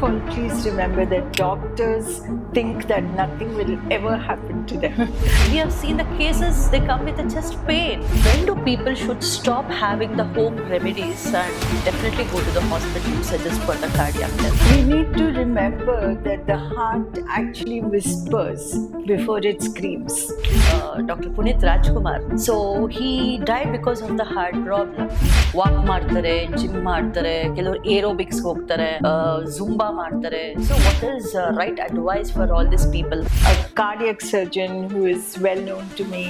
of all, please remember that doctors think that nothing will ever happen to them. We have seen the cases, they come with a chest pain. When do people should stop having the home remedies and definitely go to the hospital just for the cardiac test? We need to remember that the heart actually whispers before it screams. Dr. Puneet Rajkumar. So he died because of the heart problem. Walk ಮಾಡ್ತಾರೆ, gym ಮಾಡ್ತಾರೆ, ಕೆಲವರು aerobics ಹೋಗ್ತಾರೆ, Zumba ಮಾಡ್ತಾರೆ. So what is right advice for all these people? A cardiac surgeon who is well known to me,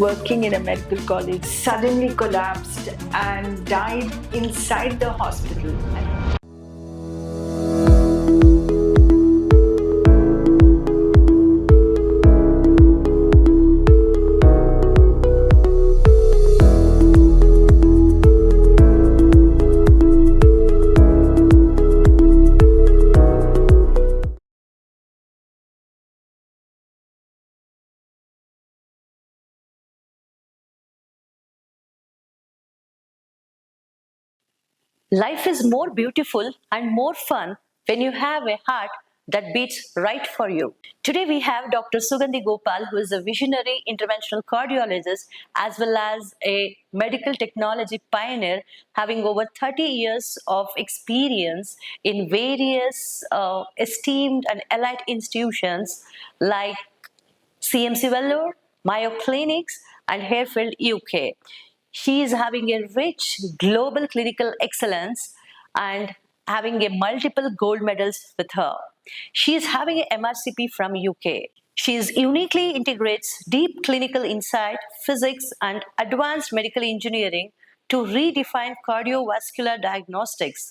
working in a medical college, suddenly collapsed and died inside the hospital. Life is more beautiful and more fun when you have a heart that beats right for you. Today we have Dr. Sugandhi Gopal, who is a visionary interventional cardiologist as well as a medical technology pioneer, having over 30 years of experience in various esteemed and elite institutions like CMC Vellore, Mayo Clinics, and Harefield, UK. She is having a rich global clinical excellence and having a multiple gold medals with her. She is having an MRCP from UK. She is uniquely integrates deep clinical insight, physics, and advanced medical engineering to redefine cardiovascular diagnostics.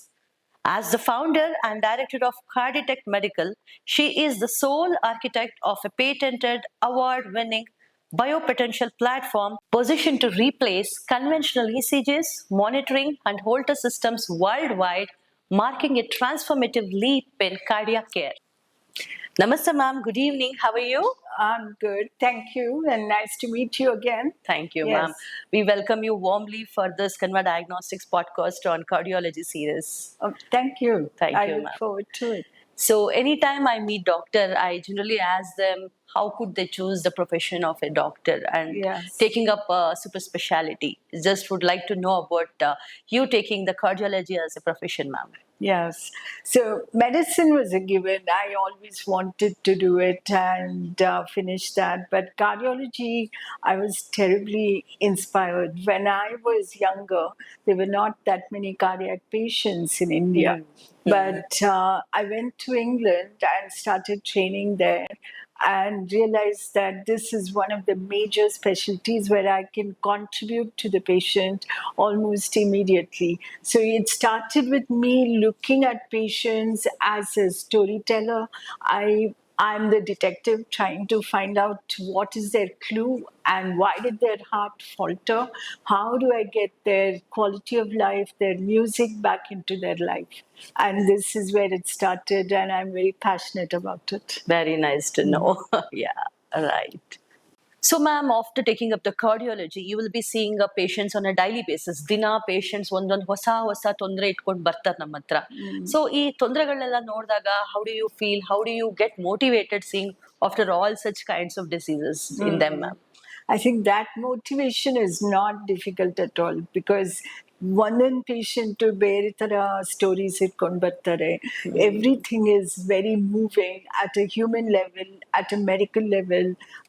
As the founder and director of Carditech Medical, she is the sole architect of a patented, award-winning biopotential platform positioned to replace conventional ECGs, monitoring, and Holter systems worldwide, marking a transformative leap in cardiac care. Namaste, ma'am. Good evening. How are you? I'm good, thank you, and nice to meet you again. Thank you, Yes. ma'am. We welcome you warmly for this Conva Diagnostics podcast on cardiology series. Oh, thank you. Thank I you, look ma'am. forward to it. So anytime I meet doctor, I generally ask them how could they choose the profession of a doctor and Yes. taking up a super specialty. Just would like to know about you taking the cardiology as a profession, ma'am. Yes. So medicine was a given. I always wanted to do it and finish that. But cardiology, I was terribly inspired. When I was younger, there were not that many cardiac patients in India. But I went to England and started training there and realized that this is one of the major specialties where I can contribute to the patient almost immediately. So it started with me looking at patients as a storyteller. I'm the detective trying to find out what is their clue and why did their heart falter? How do I get their quality of life, their music back into their life? And this is where it started, and I'm very passionate about it. Very nice to know. Yeah, right. So, ma'am, after taking up the cardiology, you will be seeing patients on a daily basis. ದಿನ patients ಒಂದೊಂದು ಹೊಸ ತೊಂದರೆ ಇಟ್ಕೊಂಡು ಬರ್ತಾರೆ ನಮ್ಮ ಹತ್ರ. So, ಈ ತೊಂದರೆಗಳನ್ನೆಲ್ಲ ನೋಡಿದಾಗ how do you feel? How do you get motivated seeing after all such kinds of diseases in them, ma'am? I think that motivation is not difficult at all because ಒಂದೊಂದು ಪೇಷಂಟ್ ಬೇರೆ ಥರ stories ಇಟ್ಕೊಂಡು ಬರ್ತಾರೆ. Everything is very moving at a human level, at a medical level.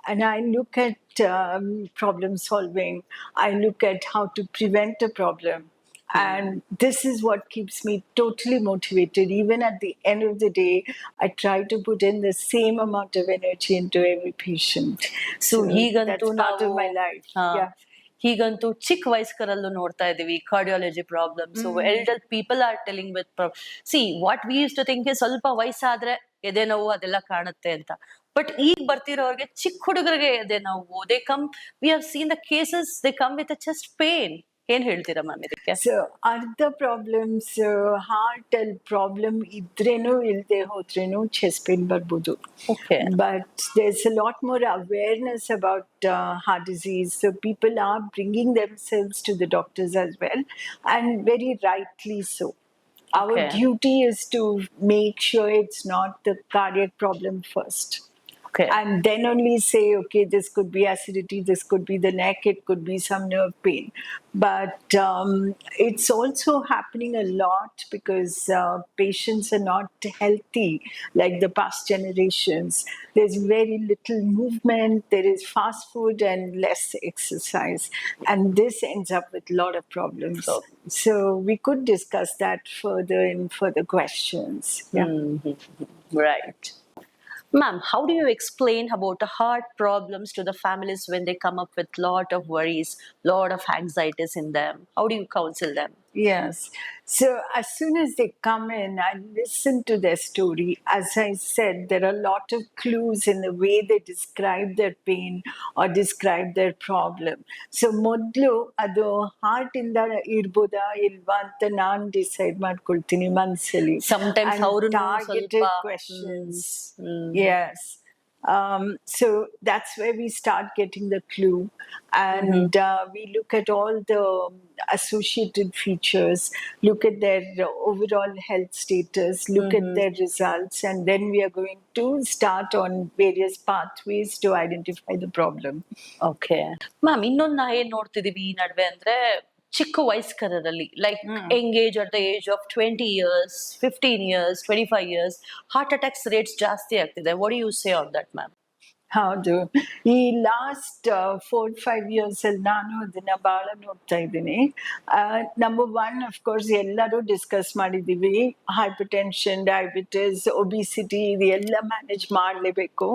And I look at problem solving. I look at how to prevent a problem. And this is what keeps me totally motivated. Even at the end of the day, I try to put in the same amount of energy into every patient. So ಹೀಗಂತೂ that's part of my life. Yeah. ಹೀಗಂತೂ ಚಿಕ್ಕ ವಯಸ್ಕರಲ್ಲೂ ನೋಡ್ತಾ ಇದೀವಿ cardiology problems elder people are telling with see what we use to think ಸ್ವಲ್ಪ ವಯಸ್ಸಾದ್ರೆ ಎದೆ ನೋವು ಅದೆಲ್ಲ ಕಾಣುತ್ತೆ ಅಂತ ಬಟ್ ಈಗ ಬರ್ತಿರೋರ್ಗೆ ಚಿಕ್ಕ ಹುಡುಗರಿಗೆ ಎದೆ ನೋವು they come we have seen the cases they come with a chest pain ಏನ್ ಹೇಳ್ತೀರಾ ಮ್ಯಾಮ್ ಇದಕ್ಕೆ ಸೊ ಅರ್ಧ ಪ್ರಾಬ್ಲಮ್ಸ್ ಹಾರ್ಟ್ ಅಲ್ಲಿ ಪ್ರಾಬ್ಲಮ್ ಇದ್ರೇನು ಇಲ್ಲದೆ ಹೋದ್ರೇನು ಚೆಸ್ಟ್ ಪೇನ್ ಬರ್ಬೋದು. But there's a lot more awareness about heart disease, so people are bringing themselves to the doctors as well, and very rightly so. Our Okay. duty is to make sure it's not the cardiac problem first. Okay. And then only say, okay, this could be acidity, this could be the neck, it could be some nerve pain. But it's also happening a lot because patients are not healthy like the past generations. There's very little movement, there is fast food and less exercise. And this ends up with a lot of problems. So we could discuss that further in further questions. Yeah. Right. Ma'am, how do you explain about the heart problems to the families when they come up with lot of worries, lot of anxieties in them? How do you counsel them? Yes. So as soon as they come in, I listen to their story. As I said, there are a lot of clues in the way they describe their pain or describe their problem. So ಮೊದಲು ಅದು heart ಇಂದ ಇರ್ಬೋದಾ ಇಲ್ವಾ ಅಂತ ನಾನು decide ಮಾಡ್ಕೊಳ್ತೀನಿ ಮನಸ್ಸಲ್ಲಿ. Sometimes And ಅವ್ರುನು targeted ಸ್ವಲ್ಪ questions. Yes. So that's where we start getting the clue, and we look at all the associated features, look at their overall health status, look at their results, and then we are going to start on various pathways to identify the problem. Okay ma'am ಇನ್ನೊಂದು ನಾ ಏನ್ ನೋಡ್ತಿದೀವಿ ಈ ನಡುವೆ ಅಂದ್ರೆ ಚಿಕ್ಕ ವಯಸ್ಕರಲ್ಲಿ like engage at the age of 20 years 15 years 25 years heart attacks rates ಜಾಸ್ತಿ ಆಗ್ತಿದೆ what you say on that ma'am ಹೌದು. ಈ ಲಾಸ್ಟ್ 4-5 years ಅಲ್ಲಿ ನಾನು ಅದನ್ನ ಬಹಳ ನೋಡ್ತಾ ಇದ್ದೀನಿ. ನಂಬರ್ ಒನ್, ಅಫ್ಕೋರ್ಸ್ ಎಲ್ಲರೂ ಡಿಸ್ಕಸ್ ಮಾಡಿದ್ದೀವಿ, ಹೈಪರ್ ಟೆನ್ಷನ್, ಡಯಾಬಿಟಿಸ್, ಒಬಿಸಿಟಿ ಇದೆಲ್ಲ ಮ್ಯಾನೇಜ್ ಮಾಡಲೇಬೇಕು.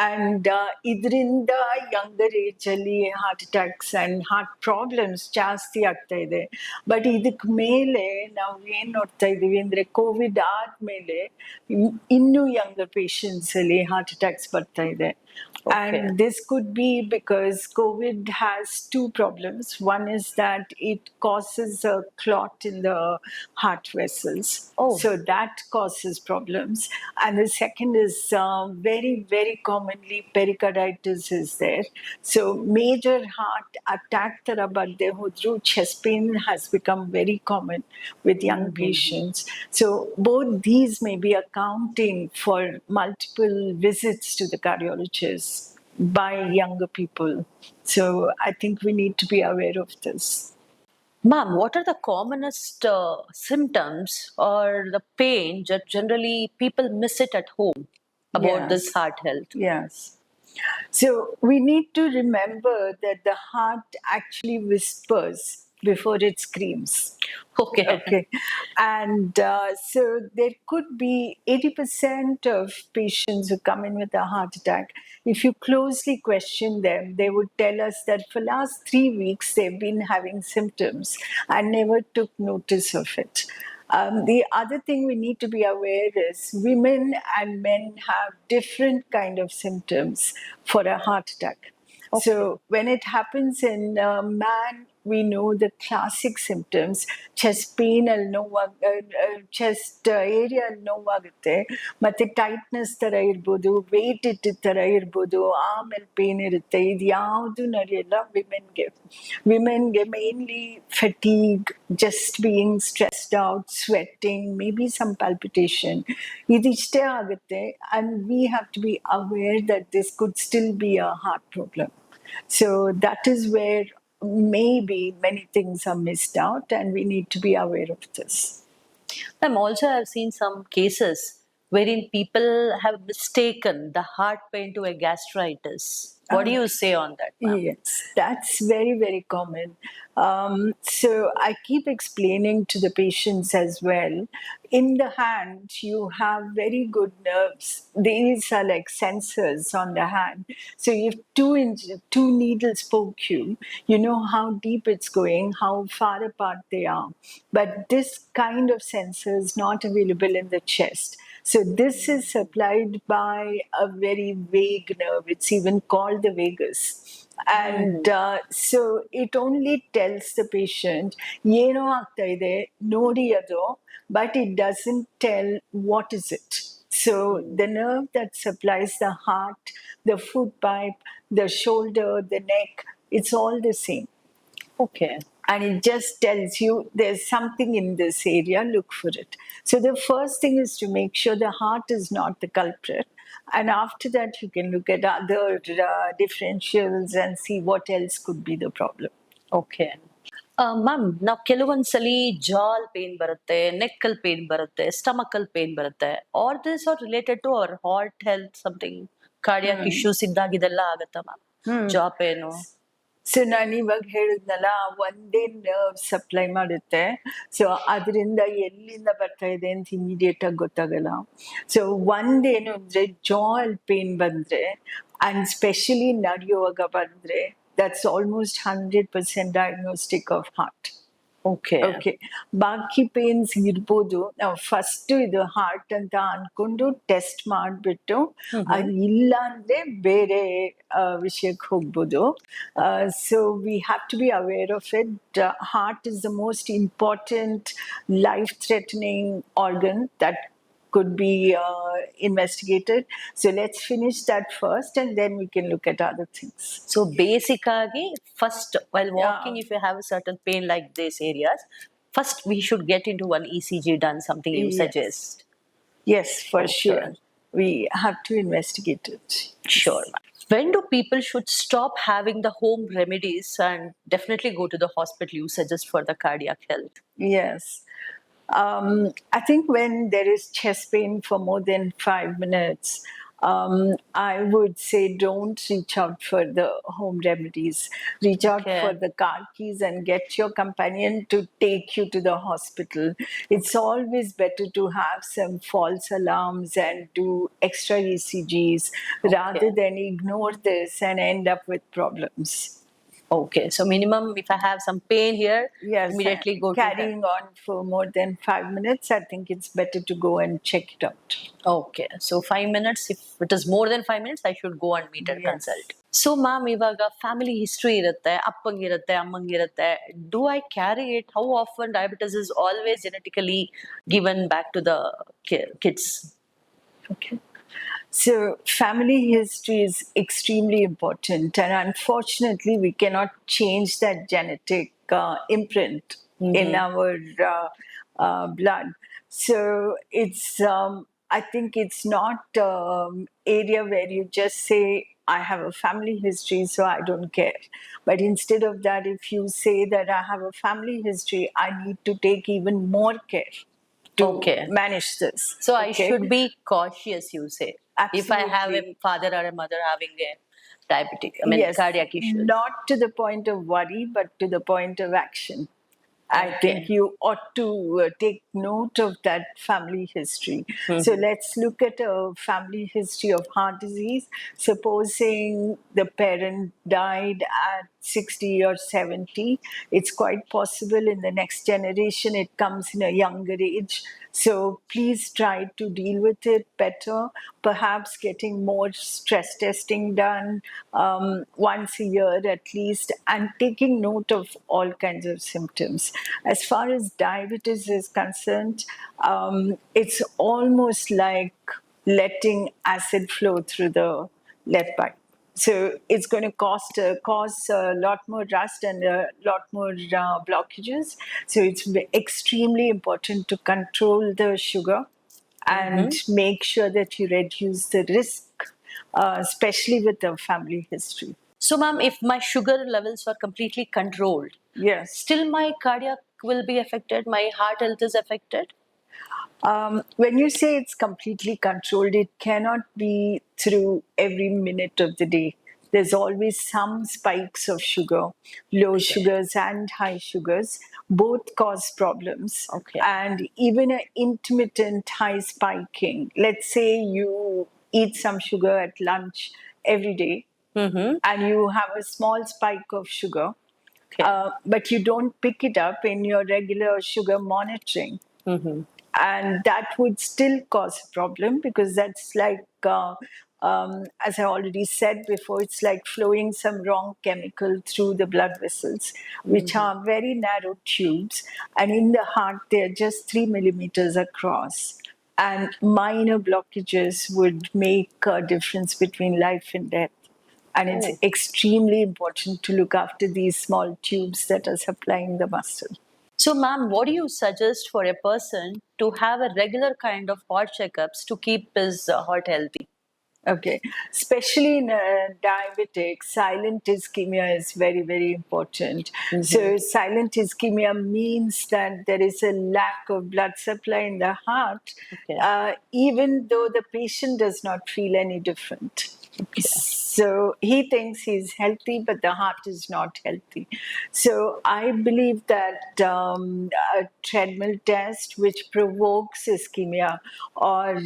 ಆ್ಯಂಡ್ ಇದರಿಂದ ಯಂಗರ್ ಏಜಲ್ಲಿ heart attacks and heart problems ಜಾಸ್ತಿ ಆಗ್ತಾ ಇದೆ. ಬಟ್ ಇದಕ್ಕೆ ಮೇಲೆ ನಾವು ಏನು ನೋಡ್ತಾ ಇದ್ದೀವಿ ಅಂದರೆ ಕೋವಿಡ್ ಆದಮೇಲೆ ಇನ್ನೂ ಯಂಗರ್ ಪೇಷಂಟ್ಸಲ್ಲಿ ಹಾರ್ಟ್ ಅಟ್ಯಾಕ್ಸ್ ಬರ್ತಾ ಇದೆ. And this could be because COVID has two problems. One is that it causes a clot in the heart vessels. So that causes problems. And the second is very, very commonly pericarditis is there. So major heart attack tara barde hodru, chest pain has become very common with young patients. So both these may be accounting for multiple visits to the cardiologist by younger people. So I think we need to be aware of this. Ma'am, what are the commonest symptoms or the pain that generally people miss it at home about this heart health? Yes. So we need to remember that the heart actually whispers before it screams. Okay. And so there could be 80% of patients who come in with a heart attack. If you closely question them, they would tell us that for last 3 weeks they've been having symptoms and never took notice of it. The other thing we need to be aware is women and men have different kind of symptoms for a heart attack. So when it happens in a man, we know the classic symptoms: chest pain al chest area al novagutte, matte tightness tara irbodu, weight ittid tara irbodu, arm al pain irutte. Idu yavdu nadiyalla womenಗೆ mainly fatigue, just being stressed out, sweating, maybe some palpitation. Idichte agutte, and we have to be aware that this could still be a heart problem. So that is where maybe many things are missed out, and we need to be aware of this. Ma'am, also I've seen some cases wherein people have mistaken the heart pain to a gastritis. What do you say on that, ma'am? Yes, that's very, very common. So I keep explaining to the patients as well. In the hand, you have very good nerves. These are like sensors on the hand. So if two needles poke you, you know how deep it's going, how far apart they are. But this kind of sensor is not available in the chest. So this is supplied by a very vague nerve. It's even called the vagus. And so it only tells the patient, ಏನೋ ಆಗ್ತಾ ಇದೆ ನೋಡಿ ಅದು, but it doesn't tell what is it. So the nerve that supplies the heart, the foot pipe, the shoulder, the neck, it's all the same. Okay. and it just tells you there's something in this area, look for it. So the first thing is to make sure the heart is not the culprit. And after that, you can look at other differentials and see what else could be the problem. Okay ma'am ನಾವು ಕೆಲವೊಂದ್ಸಲಿ jaw pain ಬರುತ್ತೆ, ನೆಕ್ಕಲ್ pain ಬರುತ್ತೆ, stomachal pain ಬರುತ್ತೆ. Are this are related to our heart health something cardiac issues ಇದ್ದಾಗ ಇದೆಲ್ಲ ಆಗತ್ತಾ ma'am ಜಾ ಪೇನು? ಸೊ ನಾನು ಇವಾಗ ಹೇಳಿದ್ನಲ್ಲ, ಒಂದೇ ನರ್ವ್ ಸಪ್ಲೈ ಮಾಡುತ್ತೆ. ಸೊ ಅದರಿಂದ ಎಲ್ಲಿಂದ ಬರ್ತಾ ಇದೆ ಅಂತ ಇಮಿಡಿಯೇಟ್ ಆಗಿ ಗೊತ್ತಾಗಲ್ಲ. ಸೊ ಒಂದೇನು ಅಂದ್ರೆ ಜಾಲ್ ಪೇನ್ ಬಂದ್ರೆ ಅಂಡ್ ಸ್ಪೆಷಲಿ ನಡೆಯುವಾಗ ಬಂದ್ರೆ, that's almost 100% diagnostic of heart. Okay ಬಾಕಿ ಪೇನ್ಸ್ ಇರ್ಬೋದು. ನಾವು ಫಸ್ಟ್ ಇದು ಹಾರ್ಟ್ ಅಂತ ಅನ್ಕೊಂಡು ಟೆಸ್ಟ್ ಮಾಡಿಬಿಟ್ಟು ಅದು ಇಲ್ಲ ಅಂದ್ರೆ ಬೇರೆ ವಿಷಯಕ್ಕೆ ಹೋಗ್ಬೋದು. So we have to be aware of it. Heart is the most important life threatening organ that could be investigated. So let's finish that first and then we can look at other things. So basically, first while walking, if you have a certain pain like these areas, first we should get into one ECG done, something you suggest. Yes, for sure. We have to investigate it. Sure. When do people should stop having the home remedies and definitely go to the hospital you suggest for the cardiac health? Yes. I think when there is chest pain for more than 5 minutes, I would say don't reach out for the home remedies. Reach out for the car keys and get your companion to take you to the hospital. It's always better to have some false alarms and do extra ECGs rather than ignore this and end up with problems. Okay, so minimum if I have some pain here, immediately go carrying on for more than 5 minutes, I think it's better to go and check it out. Okay, so 5 minutes, if it is more than 5 minutes, I should go and meet and consult. So ma'am, ivaga family history irutte, appangirutte, ammangirutte, do I carry it? How often diabetes is always genetically given back to the kids? Okay. So family history is extremely important, and unfortunately we cannot change that genetic imprint in our blood. So it's I think it's not area where you just say I have a family history so I don't care, but instead of that, if you say that I have a family history, I need to take even more care to manage this. So I should be cautious, you say. Absolutely. If I have a father or a mother having a diabetic, cardiac issues. Not to the point of worry, but to the point of action. I think you ought to take note of that family history. So let's look at a family history of heart disease. Supposing the parent died at 60 or 70, it's quite possible in the next generation it comes in a younger age. So please try to deal with it better, perhaps getting more stress testing done once a year at least, and taking note of all kinds of symptoms. As far as diabetes is concerned, it's almost like letting acid flow through the lead pipe. So it's going to cause a lot more rust and a lot more blockages. So it's extremely important to control the sugar and make sure that you reduce the risk, especially with the family history. So ma'am, if my sugar levels are completely controlled, still my cardiac will be affected, my heart health is affected? When you say it's completely controlled, it cannot be through every minute of the day. There's always some spikes of sugar, low sugars and high sugars. Both cause problems. And even an intermittent high spiking, let's say you eat some sugar at lunch every day and you have a small spike of sugar, but you don't pick it up in your regular sugar monitoring. And that would still cause a problem, because that's like, as I already said before, it's like flowing some wrong chemical through the blood vessels, which are very narrow tubes. And in the heart, they're just 3 millimeters across. And minor blockages would make a difference between life and death. And it's extremely important to look after these small tubes that are supplying the muscle. So, ma'am, what do you suggest for a person to have a regular kind of heart checkups to keep his heart healthy? Okay, especially in diabetic, silent ischemia is very, very important. So, silent ischemia means that there is a lack of blood supply in the heart, even though the patient does not feel any different. So he thinks he's healthy, but the heart is not healthy. So I believe that a treadmill test which provokes ischemia or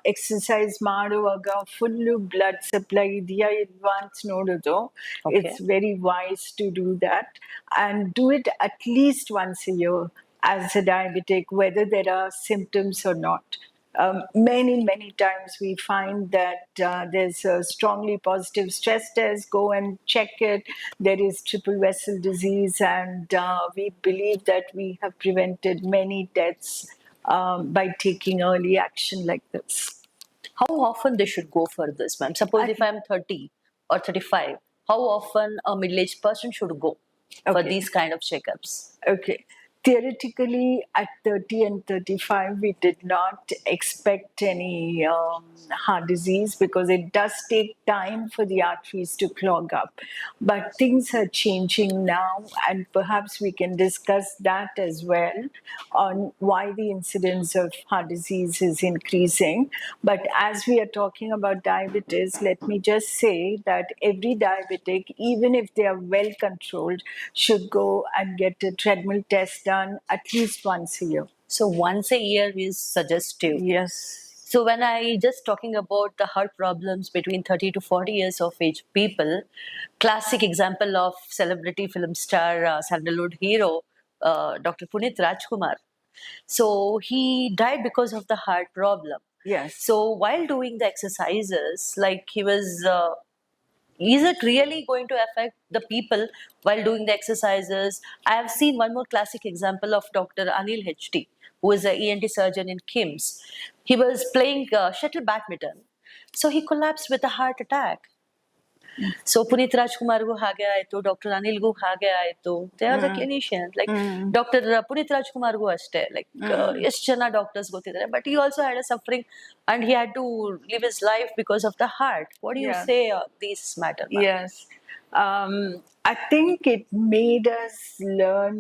exercise ಮಾಡುವಾಗ full blood supply ಇದೆಯಾ ಇಲ್ವಾ ಅಂತ ನೋಡೋದು. It's very wise to do that and do it at least once a year as a diabetic, whether there are symptoms or not. Many times we find that there's a strongly positive stress test, go and check it. There is triple vessel disease, and we believe that we have prevented many deaths by taking early action like this. How often they should go for this, ma'am? Suppose if I'm 30 or 35, how often a middle-aged person should go for these kind of checkups? Okay. Theoretically, at 30 and 35, we did not expect any heart disease because it does take time for the arteries to clog up. But things are changing now, and perhaps we can discuss that as well on why the incidence of heart disease is increasing. But as we are talking about diabetes, let me just say that every diabetic, even if they are well controlled, should go and get a treadmill test done at least once a year. So once a year is suggestive. Yes. So when I just talking about the heart problems between 30 to 40 years of age people, classic example of celebrity film star, Sandalwood hero, Dr. Punit Rajkumar. So he died because of the heart problem. Yes. So while doing the exercises, like he was is it really going to affect the people while doing the exercises? I have seen one more classic example of Dr. Anil HT, who is an ENT surgeon in KIMS. He was playing shuttle badminton, so he collapsed with a heart attack. So Punit Rajkumarಗೂ ಹಾಗೆ ಆಯ್ತು, doctor ಅನಿಲ್ಗೂ ಹಾಗೆ ಆಯ್ತು. They are the clinicians. Like doctor Puneeth ರಾಜ್ಕುಮಾರ್ಗೂ ಅಷ್ಟೇ, like ಎಷ್ಟು ಜನ doctors ಗೊತ್ತಿದ್ದಾರೆ, but he also had a suffering and he had to live his life because of the heart. What do you say these matter? Yes. I think it made us learn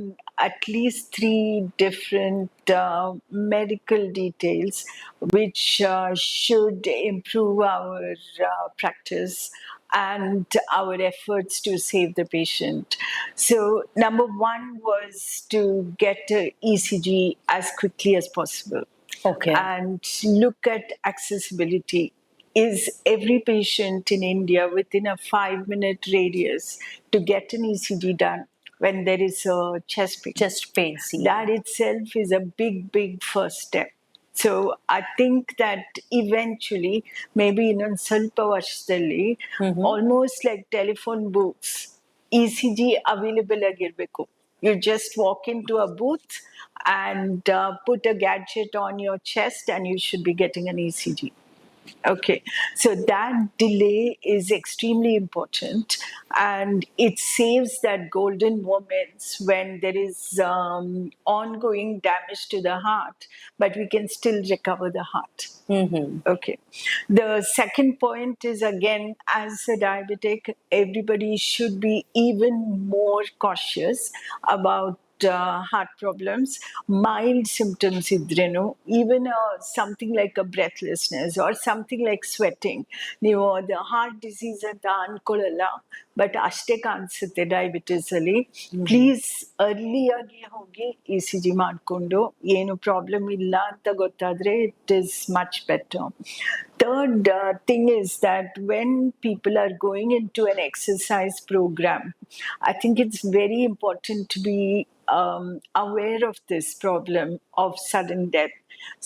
at least 3 different medical details which should improve our practice and our efforts to save the patient. So, number 1 was to get an ECG as quickly as possible. Okay. And look at accessibility. Is every patient in India within a 5-minute radius to get an ECG done when there is a chest pain? Chest pain. That itself is a big first step. So I think that eventually, maybe in a ಸ್ವಲ್ಪ ವರ್ಷದಲ್ಲಿ almost like telephone booths, ECG available ಆಗಿರಬೇಕು. You just walk into a booth and put a gadget on your chest and you should be getting an ECG. Okay, so that delay is extremely important and it saves that golden moments when there is ongoing damage to the heart, but we can still recover the heart. Okay. The second point is, again, as a diabetic, everybody should be even more cautious about heart problems. Mild symptoms idrenu, even something like a breathlessness or something like sweating, ನೀವು the heart disease ಅಂತ ಅನ್ಕೊಳ್ಳಲ್ಲ, but ಅಷ್ಟೇ ಕಾಣಿಸುತ್ತೆ diabetes ಅಲ್ಲಿ. Please ಅರ್ಲಿಯಾಗಿ ಹೋಗಿ ECG ಮಾಡಿಕೊಂಡು ಏನು problem ಇಲ್ಲ ಅಂತ ಗೊತ್ತಾದ್ರೆ it is much better. Third thing is that when people are going into an exercise program, I think it's very important to be aware of this problem of sudden death.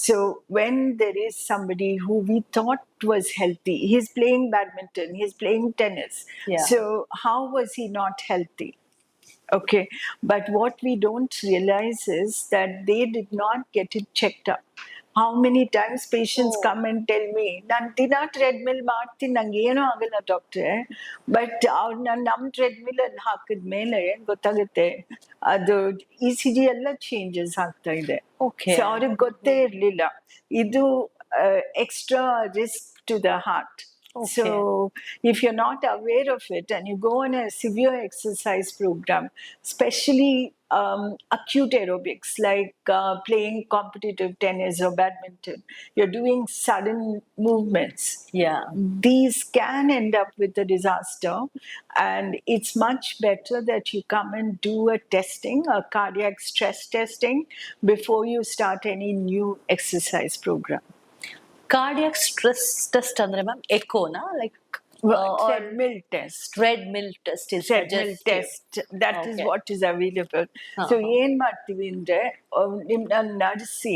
So when there is somebody who we thought was healthy, he's playing badminton, he's playing tennis. So how was he not healthy? Okay, but what we don't realize is that they did not get it checked up. How many times patients Oh. come and tell me, ನಾನು ದಿನ treadmill ಮಾಡ್ತೀನಿ, ನಂಗೆ ಏನೂ ಆಗಲ್ಲ ಡಾಕ್ಟ್ರೆ, but ಅವ್ರನ್ನ ನಮ್ಮ treadmill ಅಲ್ಲಿ ಹಾಕಿದ್ಮೇಲೆ ಗೊತ್ತಾಗುತ್ತೆ ಅದು ECG ಎಲ್ಲ ಚೇಂಜಸ್ ಆಗ್ತಾ ಇದೆ. Okay. ಸೊ ಅವ್ರಿಗೆ ಗೊತ್ತೇ ಇರಲಿಲ್ಲ ಇದು extra risk to the heart. Okay. So if you're not aware of it and you go on a severe exercise program, especially acute aerobics like playing competitive tennis or badminton, you're doing sudden movements. Yeah. These can end up with a disaster, and it's much better that you come and do a testing, a cardiac stress testing, before you start any new exercise program. Cardiac stress test andre ma'am echo-na, like Treadmill test. treadmill test is Treadmill suggestive. test, that is Okay. what is available. So ಏನ್ ಮಾಡ್ತೀವಿ ಅಂದ್ರೆ ನಿಮ್ನ ನಡೆಸಿ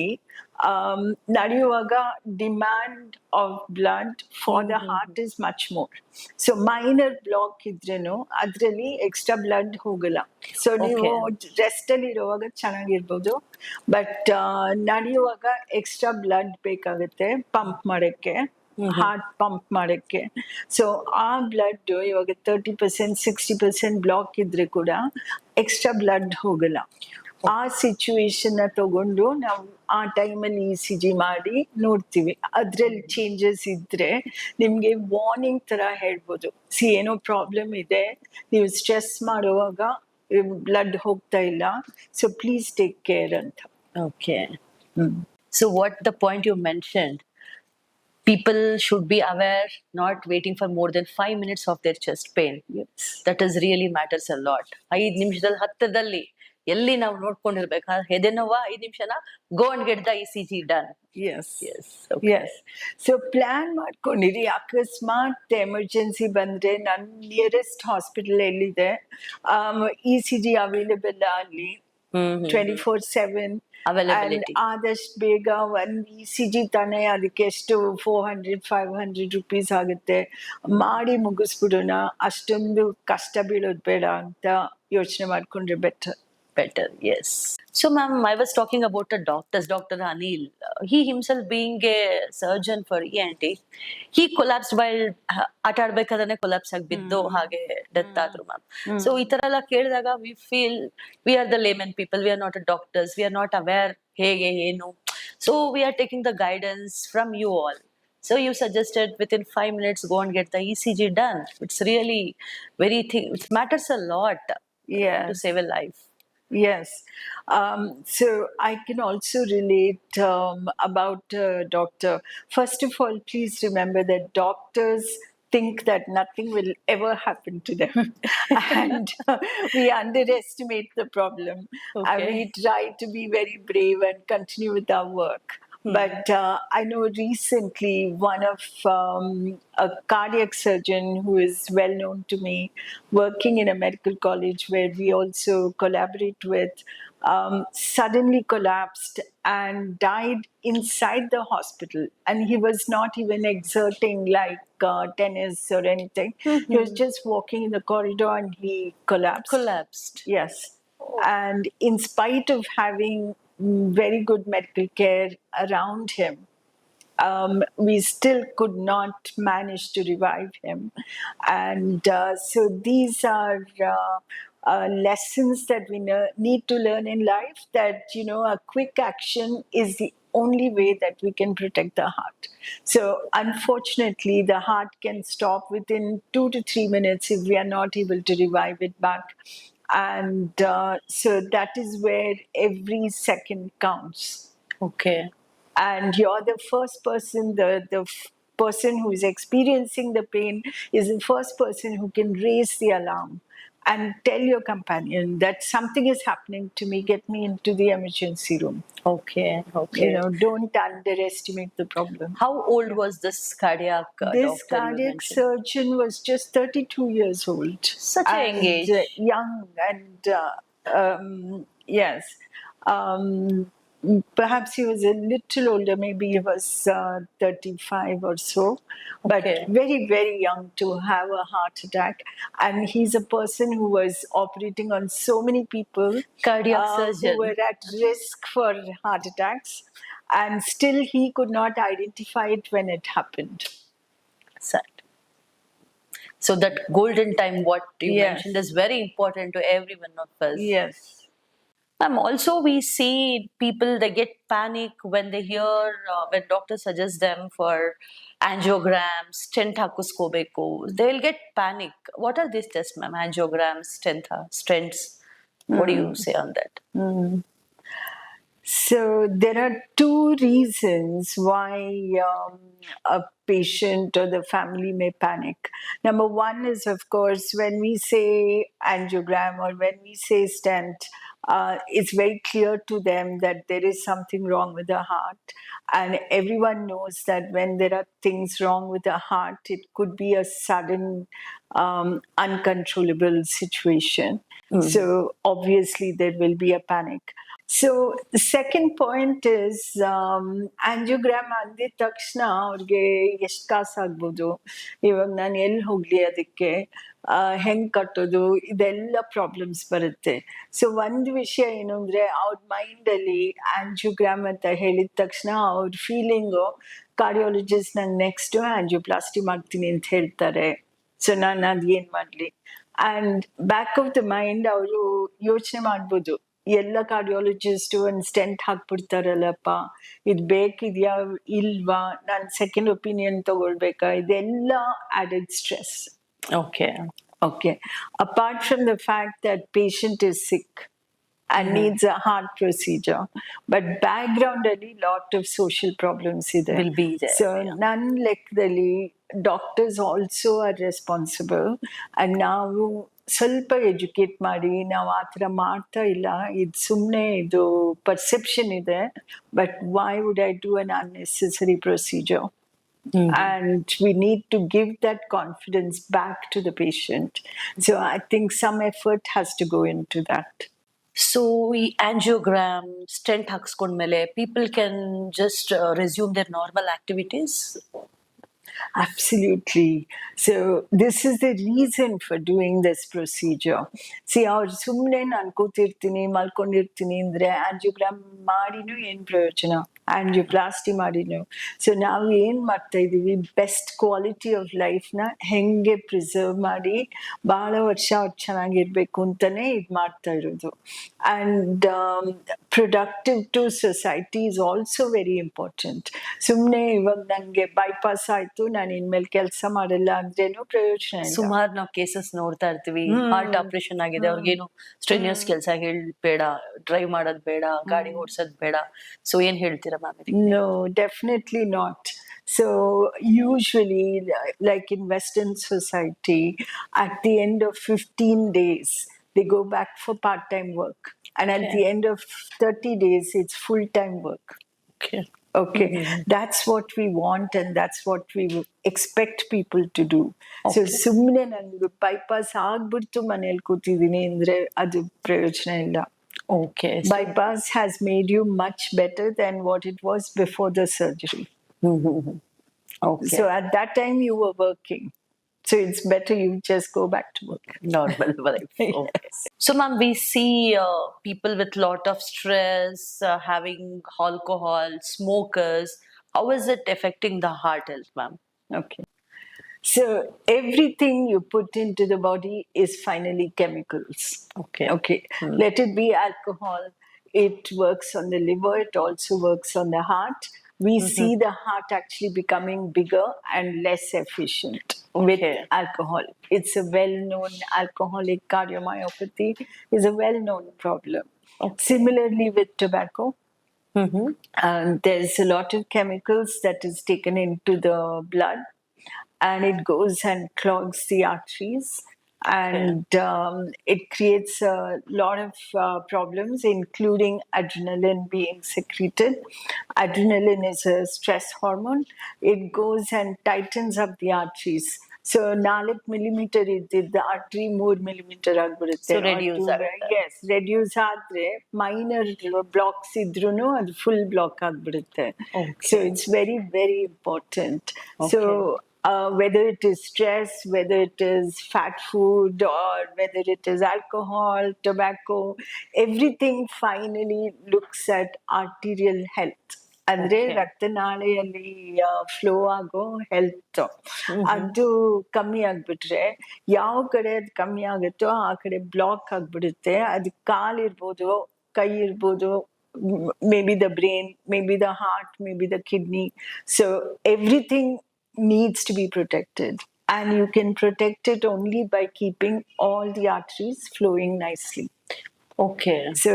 ನಡೆಯುವಾಗ demand of blood for the heart is much more. So minor block ಇದ್ರೇನು ಅದರಲ್ಲಿ extra blood ಹೋಗಲ್ಲ. So ನೀವು ರೆಸ್ಟ್ ಅಲ್ಲಿ ಇರುವಾಗ ಚೆನ್ನಾಗಿರ್ಬೋದು, ಬಟ್ ನಡೆಯುವಾಗ ಎಕ್ಸ್ಟ್ರಾ ಬ್ಲಡ್ ಬೇಕಾಗುತ್ತೆ ಪಂಪ್ ಮಾಡಕ್ಕೆ, ಹಾರ್ಟ್ ಪಂಪ್ ಮಾಡಕ್ಕೆ. ಸೊ ಆ ಬ್ಲಡ್ ಇವಾಗ 30% 60% ಬ್ಲಾಕ್ ಇದ್ರೆ ಕೂಡ ಎಕ್ಸ್ಟ್ರಾ ಬ್ಲಡ್ ಹೋಗಲ್ಲ. ಆ ಸಿಚುವೇಶನ್ ತಗೊಂಡು ನಾವು ಆ ಟೈಮಲ್ಲಿ ECG ಮಾಡಿ ನೋಡ್ತೀವಿ. ಅದ್ರಲ್ಲಿ ಚೇಂಜಸ್ ಇದ್ರೆ ನಿಮ್ಗೆ ವಾರ್ನಿಂಗ್ ತರ ಹೇಳ್ಬೋದು, ಏನೋ ಪ್ರಾಬ್ಲಮ್ ಇದೆ, ನೀವು ಸ್ಟ್ರೆಸ್ ಮಾಡುವಾಗ ಬ್ಲಡ್ ಹೋಗ್ತಾ ಇಲ್ಲ, ಸೊ ಪ್ಲೀಸ್ ಟೇಕ್ ಕೇರ್ ಅಂತ. Okay. So what the point you mentioned, people should be aware, not waiting for more than 5 minutes of their chest pain. Yes. That is really matters a lot. 5 ನಿಮಿಷದಲ್ಲಿ ಹತ್ತದಲ್ಲಿ ಎಲ್ಲಿ ನಾವು ನೋಡ್ಕೊಂಡಿರ್ಬೇಕಾ, ಎದೆ ನೋವಾ 5 ನಿಮಿಷನ, go and get the ECG done. Yes. Yes. Okay. Yes. So plan ಮಾಡ್ಕೊಂಡಿರಿ. ಅಕಸ್ಮಾತ್ emergency ಬಂದ್ರೆ ನನ್ನ nearest hospital ಎಲ್ಲಿದೆ, ECG available ಅಲ್ಲಿ 24/7. Availability. ಆದಷ್ಟು ಬೇಗ ಒಂದು ECG ತಾನೆ, ಅದಕ್ಕೆ ಎಷ್ಟು 400-500 rupees ಆಗುತ್ತೆ, ಮಾಡಿ ಮುಗಿಸ್ಬಿಡೋಣ, ಅಷ್ಟೊಂದು ಕಷ್ಟ ಬೀಳೋದು ಬೇಡ ಅಂತ ಯೋಚನೆ ಮಾಡ್ಕೊಂಡ್ರೆ better. Better, yes. So ma'am, I was talking about the doctors, Dr. Anil. He himself being a surgeon for ENT, he collapsed while ಆಟ ಆಡ್ಬೇಕಾದ್ರೆ ಕೊಲಾಪ್ಸ್ ಆಗಿ ಬಿದ್ದು ಹಾಗೆ ಡೆತ್ ಆದ್ರು ಮ್ಯಾಮ್. ಸೊ ಈ ತರ ಎಲ್ಲ ಕೇಳಿದಾಗ we feel we are the layman people, we are not a doctors, we are not aware ಹೇಗೆ ಏನು. So we are taking the guidance from you all. So you suggested within 5 minutes go and get the ECG done. It's really very thing. It matters a lot to save a life. Yes. So I can also relate about doctor. First of all, please remember that doctors think that nothing will ever happen to them. And we underestimate the problem. And we try to be very brave and continue with our work. But I know recently one of a cardiac surgeon who is well known to me, working in a medical college where we also collaborate with, suddenly collapsed and died inside the hospital. And he was not even exerting like tennis or anything. He was just walking in the corridor and he collapsed. Yes. And in spite of having very good medical care around him, we still could not manage to revive him. And so these are lessons that we need to learn in life, that, you know, a quick action is the only way that we can protect the heart. So unfortunately, the heart can stop within 2 to 3 minutes if we are not able to revive it back. And so that is where every second counts. Okay. And you're the first person, the person who is experiencing the pain is the first person who can raise the alarm and tell your companion that something is happening to me, get me into the emergency room. Okay. You know, don't underestimate the problem. How old was this cardiac This doctor you cardiac mentioned? surgeon was just 32 years old. Such a young age. Young and yes. Perhaps he was a little older, maybe he was 35 or so, but very, very young to have a heart attack. And he's a person who was operating on so many people Cardiac surgeon. who were at risk for heart attacks. and still he could not identify it when it happened. Sad. So that golden time, what you Yes. mentioned, is very important to every one of us. Yes. Also we see people, they get panic when they hear when doctor suggests them for angiograms, stent hakuskobeku. They will get panic. What are these tests, ma'am? Angiograms, stents. What do you say on that? So there are two reasons why a patient or the family may panic. Number one is, of course, when we say angiogram or when we say stent, it's very clear to them that there is something wrong with the heart. And everyone knows that when there are things wrong with the heart, it could be a sudden, uncontrollable situation. So obviously, there will be a panic. So the second point is angiogram ಅಂದಿದ ತಕ್ಷಣ ಅವ್ರಿಗೆ ಎಷ್ಟು ಕಾಸು ಆಗ್ಬೋದು, ಇವಾಗ ನಾನು ಎಲ್ಲಿ ಹೋಗ್ಲಿ ಅದಕ್ಕೆ, ಹೆಂಗ್ ಕಟ್ಟೋದು, ಇದೆಲ್ಲ ಪ್ರಾಬ್ಲಮ್ಸ್ ಬರುತ್ತೆ. ಸೊ ಒಂದು ವಿಷಯ ಏನು ಅಂದ್ರೆ ಅವ್ರ ಮೈಂಡಲ್ಲಿ ಆಂಜಿಯೋಗ್ರಾಮ್ ಅಂತ ಹೇಳಿದ ತಕ್ಷಣ ಅವ್ರ ಫೀಲಿಂಗು, ಕಾರ್ಡಿಯಾಲಜಿಸ್ಟ್ ನಂಗೆ ನೆಕ್ಸ್ಟ್ ಆಂಜಿಯೋಪ್ಲಾಸ್ಟಿ ಮಾಡ್ತೀನಿ ಅಂತ ಹೇಳ್ತಾರೆ, ಸೊ ನಾನು ಅದು ಏನು ಮಾಡಲಿ. And back of the mind ಅವರು ಯೋಚನೆ ಮಾಡ್ಬೋದು, ಎಲ್ಲ ಕಾರ್ಡಿಯಾಲಜಿಸ್ಟ್ ಒಂದು ಸ್ಟೆಂಟ್ ಹಾಕ್ಬಿಡ್ತಾರಲ್ಲಪ್ಪ, ಇದು ಬೇಕಿದ್ಯಾ ಇಲ್ವಾ, ನಾನು ಸೆಕೆಂಡ್ ಒಪಿನಿಯನ್ ತಗೊಳ್ಬೇಕಾ, ಇದೆಲ್ಲ added stress. Okay. Apart from the fact that patient is sick and needs a heart procedure, but background ಅಲ್ಲಿ lot of social problems ಇದೆ. Will be there, So ನನ್ನ ಲೆಕ್ಕದಲ್ಲಿ doctors also are responsible, and ನಾವು ಸ್ವಲ್ಪ educate ಮಾಡಿ ನಾವು ಆ ಥರ ಮಾಡ್ತಾ ಇಲ್ಲ, ಇದು ಸುಮ್ಮನೆ ಇದು ಪರ್ಸೆಪ್ಷನ್ ಇದೆ, but why would I do an unnecessary procedure? And we need to give that confidence back to the patient. So I think some effort has to go into that. So angiogram, stent hakskonಡ್ಮೇಲೆ people can just resume their normal activities? Absolutely. So this is the reason for doing this procedure. See, ಅವ್ರು ಸುಮ್ಮನೆ ನಾನು ಕೂತಿರ್ತೀನಿ ಮಲ್ಕೊಂಡಿರ್ತೀನಿ ಅಂದರೆ angiogram ಮಾಡಿನೂ ಏನು ಪ್ರಯೋಜನ, angioplasty ಮಾಡಿನೂ. So ನಾವು ಏನು ಮಾಡ್ತಾ ಇದ್ದೀವಿ, ಬೆಸ್ಟ್ ಕ್ವಾಲಿಟಿ ಆಫ್ ಲೈಫ್ನ ಹೆಂಗೆ ಪ್ರಿಸರ್ವ್ ಮಾಡಿ ಭಾಳ ವರ್ಷ ಅವ್ರು ಚೆನ್ನಾಗಿರ್ಬೇಕು ಅಂತಲೇ ಇದು ಮಾಡ್ತಾ ಇರೋದು. And productive to society is also very important. ಸುಮ್ಮನೆ ಇವಾಗ ನನಗೆ ಬೈಪಾಸ್ ಆಯಿತು, ನಾನು ಇನ್ಮೇಲೆ ಕೆಲಸ ಮಾಡಲ್ಲ ಅಂದ್ರೇನು ಪ್ರಯೋಜನ ಇಲ್ಲ. ಸುಮಾರು ನಾವು ಕೇಸಸ್ ನೋಡ್ತಾ ಇರ್ತೀವಿ, ಹಾರ್ಟ್ ಆಪರೇಷನ್ ಆಗಿದೆ, ಅವ್ರಿಗೇನು ಸ್ಟ್ರೆನಿಯಸ್ ಕೆಲಸ ಬೇಡ, ಡ್ರೈವ್ ಮಾಡೋದು ಬೇಡ, ಗಾಡಿ ಓಡಿಸೋದು ಬೇಡ. ಸೊ ಏನ್ ಹೇಳ್ತೀರಾ ma'am? No, definitely not. So usually, like in Western society, at the end of 15 days, they go back for part-time work. And at the end of 30 days, it's full-time work. Okay. That's what we want, and that's what we expect people to do. So ಸುಮ್ಮನೆ ನನಗೆ bypass ಆಗ್ಬಿಡ್ತು ಮನೇಲಿ ಕೂತಿದ್ದೀನಿ ಅಂದರೆ ಅದು ಪ್ರಯೋಜನ ಇಲ್ಲ. Bypass has made you much better than what it was before the surgery. So at that time you were working. So it's better you just go back to work. Normal life. Yes. So ma'am, we see people with lot of stress, having alcohol, smokers. How is it affecting the heart health, ma'am? Okay. So everything you put into the body is finally chemicals. Okay. Let it be alcohol. It works on the liver. It also works on the heart. We see the heart actually becoming bigger and less efficient with alcohol. It's a well-known alcoholic cardiomyopathy is a well-known problem. Similarly with tobacco. There's a lot of chemicals that is taken into the blood, and it goes and clogs the arteries, and it creates a lot of problems, including adrenaline being secreted. Adrenaline is a stress hormone. It goes and tightens up the arteries. So 4 millimeter ಇದ್ದಿದ್ದ artery 3 millimeter ಆಗ್ಬಿಡುತ್ತೆ. So reduce ಆಗುತ್ತೆ. Yes, reduce ಆದ್ರೆ minor blocks ಇದ್ರೂನು ಅದು full block ಆಗ್ಬಿಡುತ್ತೆ. So it's very, very important. So whether it is stress, whether it is fat food, or whether it is alcohol, tobacco, everything finally looks at arterial health. ಅಂದ್ರೆ Okay. ರಕ್ತನಾಳೆಯಲ್ಲಿ flow ಆಗೋ health ಅದು ಕಮ್ಮಿ ಆಗ್ಬಿಟ್ರೆ ಯಾವ ಕಡೆ ಅದು ಕಮ್ಮಿ ಆಗುತ್ತೋ ಆ ಕಡೆ ಬ್ಲಾಕ್ ಆಗ್ಬಿಡುತ್ತೆ. ಅದು ಕಾಲಿರ್ಬೋದು, ಕೈ ಇರ್ಬೋದು, maybe the brain, maybe the heart, maybe the kidney. So everything needs to be protected. And you can protect it only by keeping all the arteries flowing nicely. Okay. So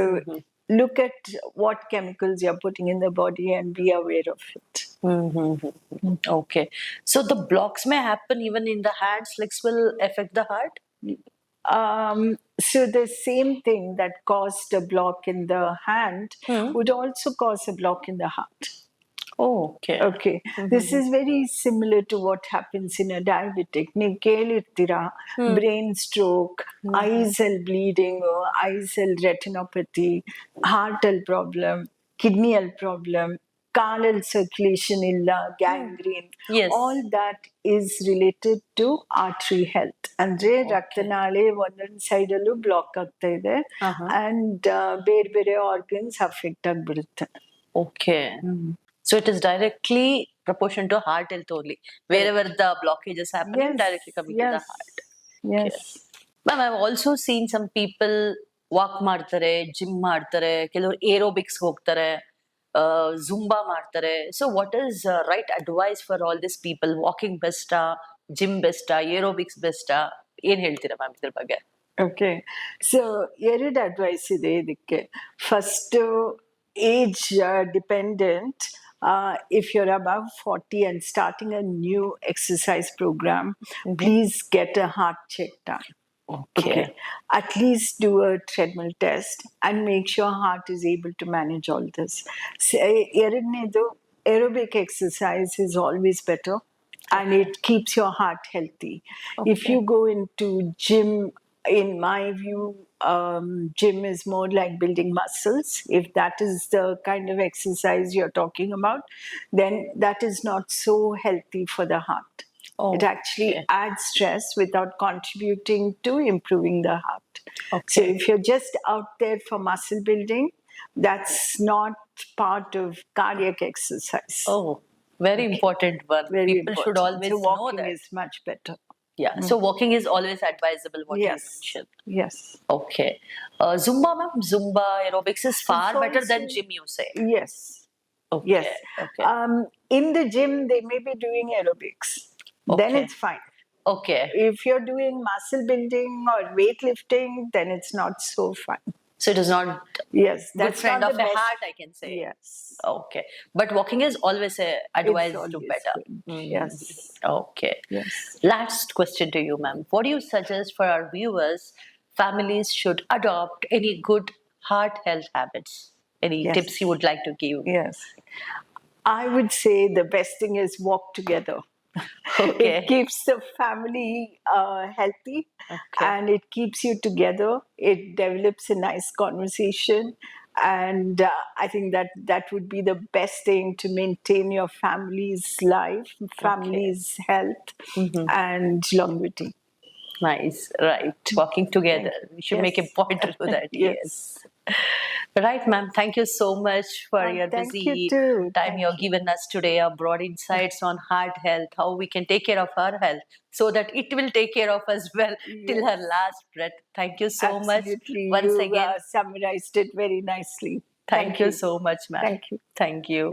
look at what chemicals you're putting in the body and be aware of it. Okay. So the blocks may happen even in the hands, like will affect the heart? So the same thing that caused a block in the hand would also cause a block in the heart. Oh, okay. Okay, this is very similar to what happens in a diabetic. ನೀವು ಕೇಳಿರ್ತೀರಾ brain stroke, eyes ಅಲ್ಲಿ bleeding, eyes ಅಲ್ಲಿ retinopathy, heart ಅಲ್ಲಿ problem, kidney ಅಲ್ಲಿ problem, ಕಾಲಲ್ಲಿ circulation ಇಲ್ಲ, gangrene. Yes. All that is related to artery health. ಅಂದ್ರೆ ರಕ್ತನಾಳೆ ಒಂದೊಂದು ಸೈಡ್ ಅಲ್ಲೂ ಬ್ಲಾಕ್ ಆಗ್ತಾ ಇದೆ ಅಂಡ್ ಬೇರೆ ಬೇರೆ ಆರ್ಗನ್ಸ್ ಅಫೆಕ್ಟ್ ಆಗ್ಬಿಡುತ್ತೆ. Okay. So it is directly proportion to heart health only. Wherever the blockages happen, directly coming to the heart. Yes. Ma'am, I've also seen some people walk ಮಾಡ್ತಾರೆ, gym ಮಾಡ್ತಾರೆ, ಕೆಲವರು aerobics ಹೋಗ್ತಾರೆ, Zumba ಮಾಡ್ತಾರೆ. So what is right advice for all these people? Walking ಬೆಸ್ಟಾ, gym ಬೆಸ್ಟಾ, aerobics ಬೆಸ್ಟಾ? ಏನ್ ಹೇಳ್ತೀರಾ ಮ್ಯಾಮ್ ಇದ್ರ ಬಗ್ಗೆ? ಓಕೆ, ಸೊ ಎರಡು ಅಡ್ವೈಸ್ ಇದೆ ಇದಕ್ಕೆ. First, age dependent. If you're above 40 and starting a new exercise program, please get a heart check done. Okay. At least do a treadmill test and make sure heart is able to manage all this. ಎರಡನೇದು, aerobic exercise is always better and it keeps your heart healthy. If you go into gym, in my view, gym is more like building muscles. If that is the kind of exercise you're talking about, then that is not so healthy for the heart. It actually adds stress without contributing to improving the heart. So if you're just out there for muscle building, that's not part of cardiac exercise. Oh, very important one. Very People important. should always So know walking that. is much better. Yeah. So walking is always advisable. What you mentioned. Yes. Okay. Zumba, ma'am. Zumba aerobics is far It's better than also- gym, you say. Yes. Okay. Yes. Okay. In the gym, they may be doing aerobics. Then Okay. it's fine. Okay. If you're doing muscle building or weightlifting, then it's not so fun. So it is not Yes, good that's friend not of the a best. heart, I can say. Yes. Okay. But walking is always advised It's to always better. good. Yes. Okay. Yes. Last question to you, ma'am. What do you suggest for our viewers? Families should adopt any good heart health habits? Any Yes. tips you would like to give? Yes. I would say the best thing is walk together. Okay. It keeps the family healthy and it keeps you together. It develops a nice conversation. And I think that would be the best thing to maintain your family's life, family's health, and longevity. Nice. Right. Walking together. We should make a Yes. point to do that. Yes. Right, ma'am. Thank you so much for your Thank busy you too. time you're given us today. Our broad insights on heart health, how we can take care of our health so that it will take care of us well till her last breath. Thank you so Absolutely. much once You again. summarized it very nicely. Thank you so much, ma'am. Thank you. Thank you.